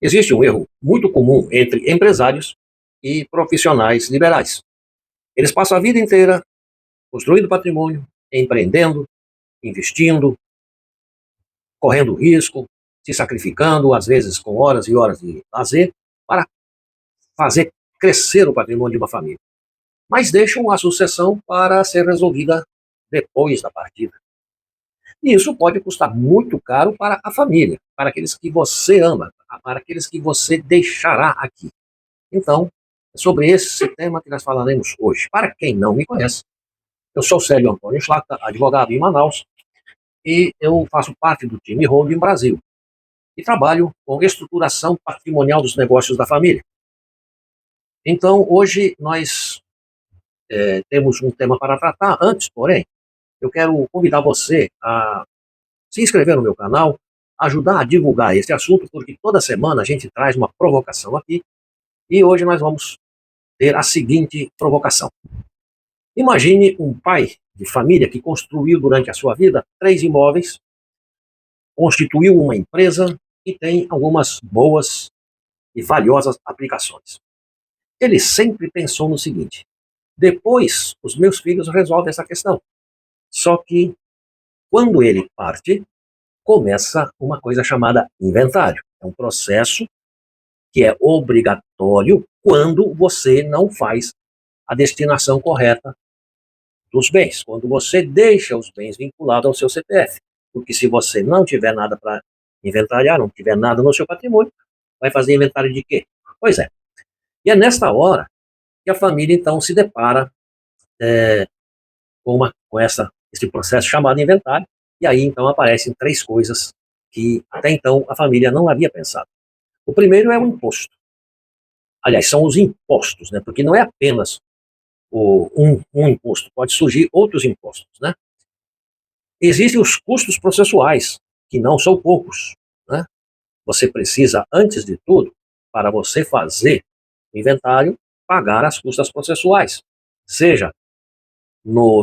Existe um erro muito comum entre empresários e profissionais liberais. Eles passam a vida inteira construindo patrimônio, empreendendo, investindo, correndo risco, se sacrificando, às vezes com horas e horas de lazer, para fazer crescer o patrimônio de uma família. Mas deixam a sucessão para ser resolvida depois da partida. E isso pode custar muito caro para a família, para aqueles que você ama, para aqueles que você deixará aqui. Então, é sobre esse tema que nós falaremos hoje. Para quem não me conhece, eu sou Célio Antônio Schlachta, advogado em Manaus, e eu faço parte do time Holding Brasil e trabalho com estruturação patrimonial dos negócios da família. Então, hoje nós temos um tema para tratar. Antes, porém, eu quero convidar você a se inscrever no meu canal, ajudar a divulgar esse assunto, porque toda semana a gente traz uma provocação aqui, e hoje nós vamos ter a seguinte provocação. Imagine um pai de família que construiu durante a sua vida 3 imóveis, constituiu uma empresa e tem algumas boas e valiosas aplicações. Ele sempre pensou no seguinte: depois os meus filhos resolvem essa questão. Só que quando ele parte, começa uma coisa chamada inventário. É um processo que é obrigatório quando você não faz a destinação correta dos bens, quando você deixa os bens vinculados ao seu CPF. Porque se você não tiver nada para inventariar, não tiver nada no seu patrimônio, vai fazer inventário de quê? Pois é. E é nesta hora que a família, então, se depara com esse processo chamado inventário, e aí, então, aparecem 3 coisas que até então a família não havia pensado. O primeiro é o imposto. Aliás, são os impostos, né? Porque não é apenas um imposto, pode surgir outros impostos, né? Existem os custos processuais, que não são poucos, né? Você precisa, antes de tudo, para você fazer o inventário, pagar as custas processuais, seja no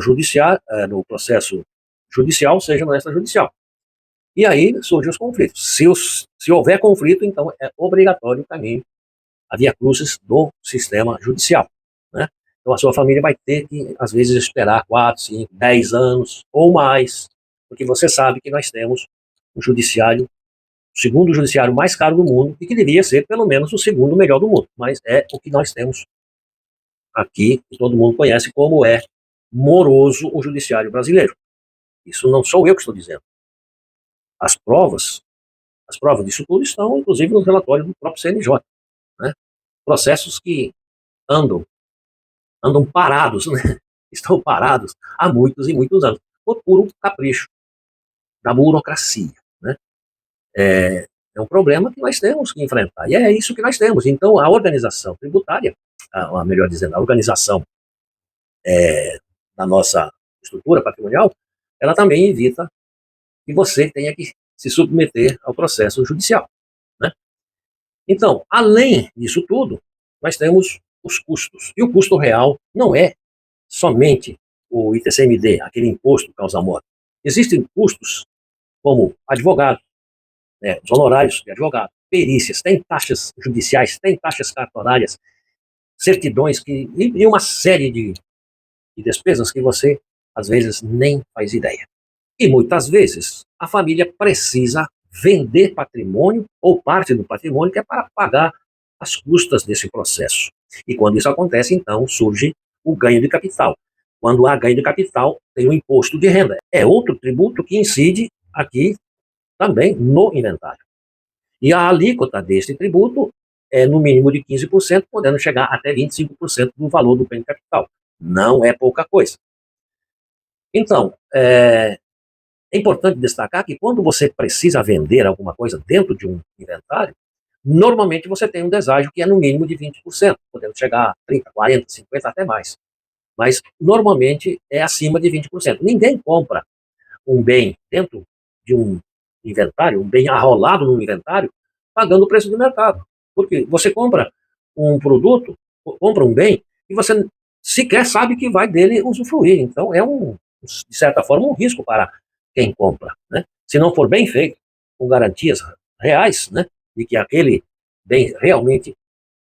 processo judicial, seja no extrajudicial. E aí surgem os conflitos. Se houver conflito, então é obrigatório o caminho, a via crucis do sistema judicial, né? Então a sua família vai ter que, às vezes, esperar 4, 5, 10 anos ou mais, porque você sabe que nós temos o judiciário, o segundo judiciário mais caro do mundo, e que deveria ser pelo menos o segundo melhor do mundo, mas é o que nós temos aqui, que todo mundo conhece como é moroso o judiciário brasileiro. Isso não sou eu que estou dizendo. As provas, as provas disso tudo estão, inclusive, no relatório do próprio CNJ, né? Processos que andam, andam parados, né? Estão parados há muitos e muitos anos, por puro capricho da burocracia, né? É um problema que nós temos que enfrentar, e é isso que nós temos. Então, a organização tributária, melhor dizendo, a organização da nossa estrutura patrimonial, ela também evita que você tenha que se submeter ao processo judicial, né? Então, além disso tudo, nós temos os custos. E o custo real não é somente o ITCMD, aquele imposto causa-morte. Existem custos como advogado, né, os honorários de advogado, perícias, tem taxas judiciais, tem taxas cartorárias, certidões e uma série de despesas que você, às vezes, nem faz ideia. E muitas vezes a família precisa vender patrimônio ou parte do patrimônio que é para pagar as custas desse processo. E quando isso acontece, então surge o ganho de capital. Quando há ganho de capital, tem o imposto de renda. É outro tributo que incide aqui também no inventário. E a alíquota deste tributo é no mínimo de 15%, podendo chegar até 25% do valor do ganho de capital. Não é pouca coisa. Então, é importante destacar que quando você precisa vender alguma coisa dentro de um inventário, normalmente você tem um deságio que é no mínimo de 20%, podendo chegar a 30%, 40%, 50%, até mais. Mas normalmente é acima de 20%. Ninguém compra um bem dentro de um inventário, um bem arrolado no inventário, pagando o preço do mercado. Porque você compra um produto, compra um bem, e você sequer sabe que vai dele usufruir. Então é de certa forma, um risco para quem compra, né? Se não for bem feito, com garantias reais, né, de que aquele bem realmente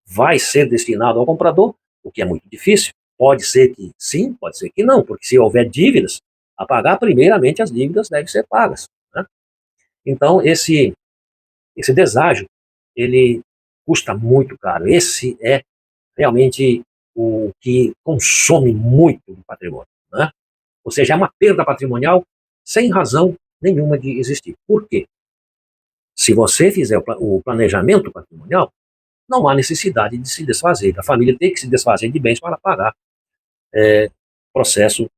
vai ser destinado ao comprador, o que é muito difícil. Pode ser que sim, pode ser que não, porque se houver dívidas a pagar, primeiramente as dívidas devem ser pagas, né? Então, esse deságio, ele custa muito caro. Esse é realmente o que consome muito do patrimônio, né? Ou seja, é uma perda patrimonial sem razão nenhuma de existir. Por quê? Se você fizer o planejamento patrimonial, não há necessidade de se desfazer. A família tem que se desfazer de bens para pagar processo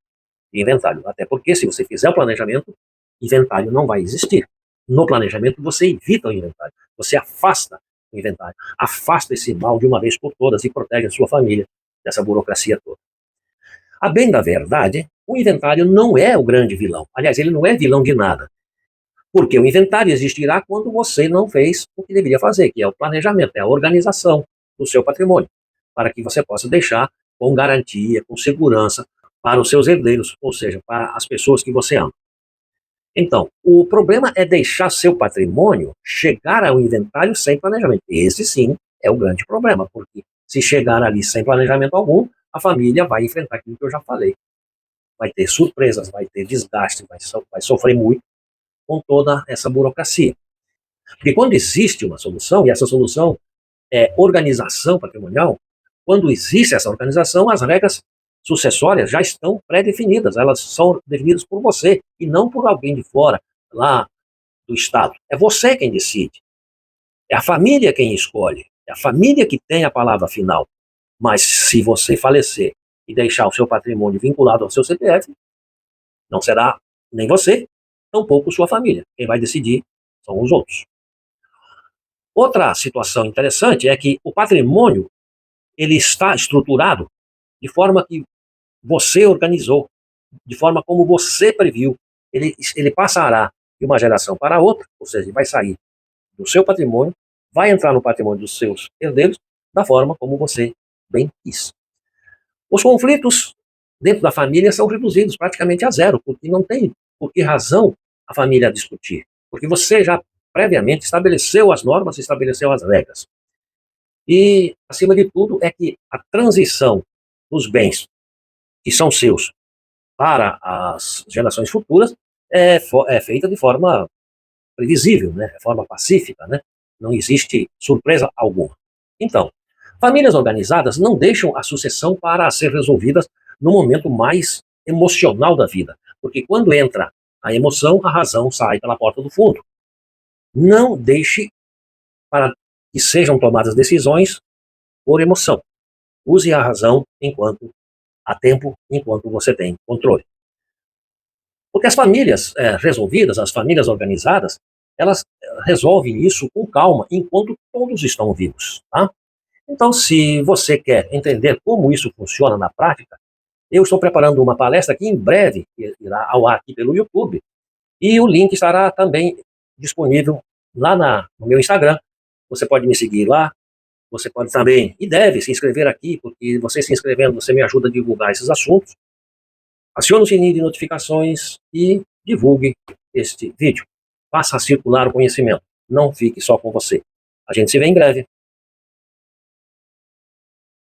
de inventário. Até porque, se você fizer o planejamento, inventário não vai existir. No planejamento, você evita o inventário. Você afasta o inventário. Afasta esse mal de uma vez por todas e protege a sua família dessa burocracia toda. A bem da verdade, o inventário não é o grande vilão. Aliás, ele não é vilão de nada. Porque o inventário existirá quando você não fez o que deveria fazer, que é o planejamento, é a organização do seu patrimônio, para que você possa deixar com garantia, com segurança para os seus herdeiros, ou seja, para as pessoas que você ama. Então, o problema é deixar seu patrimônio chegar ao inventário sem planejamento. Esse sim é o grande problema, porque se chegar ali sem planejamento algum, a família vai enfrentar aquilo que eu já falei. Vai ter surpresas, vai ter desgaste, vai sofrer muito com toda essa burocracia. Porque quando existe uma solução, e essa solução é organização patrimonial, quando existe essa organização, as regras sucessórias já estão pré-definidas, elas são definidas por você e não por alguém de fora, lá do Estado. É você quem decide, é a família quem escolhe, é a família que tem a palavra final. Mas se você falecer e deixar o seu patrimônio vinculado ao seu CPF, não será nem você, tampouco sua família. Quem vai decidir são os outros. Outra situação interessante é que o patrimônio ele está estruturado de forma que você organizou, de forma como você previu. Ele passará de uma geração para a outra, ou seja, vai sair do seu patrimônio, vai entrar no patrimônio dos seus herdeiros, da forma como você bem quis. Os conflitos dentro da família são reduzidos praticamente a zero, porque não tem por que razão a família discutir, porque você já previamente estabeleceu as normas, estabeleceu as regras. E, acima de tudo, é que a transição dos bens que são seus para as gerações futuras é feita de forma previsível, né? De forma pacífica, né? Não existe surpresa alguma. Então, famílias organizadas não deixam a sucessão para ser resolvidas no momento mais emocional da vida, porque quando entra a emoção, a razão sai pela porta do fundo. Não deixe para que sejam tomadas decisões por emoção. Use a razão enquanto há tempo, enquanto você tem controle. Porque as famílias resolvidas, as famílias organizadas, elas resolvem isso com calma, enquanto todos estão vivos, tá? Então, se você quer entender como isso funciona na prática, eu estou preparando uma palestra que em breve irá ao ar aqui pelo YouTube, e o link estará também disponível lá no meu Instagram. Você pode me seguir lá, você pode também, e deve se inscrever aqui, porque você se inscrevendo, você me ajuda a divulgar esses assuntos. Acione o sininho de notificações e divulgue este vídeo. Faça circular o conhecimento. Não fique só com você. A gente se vê em breve.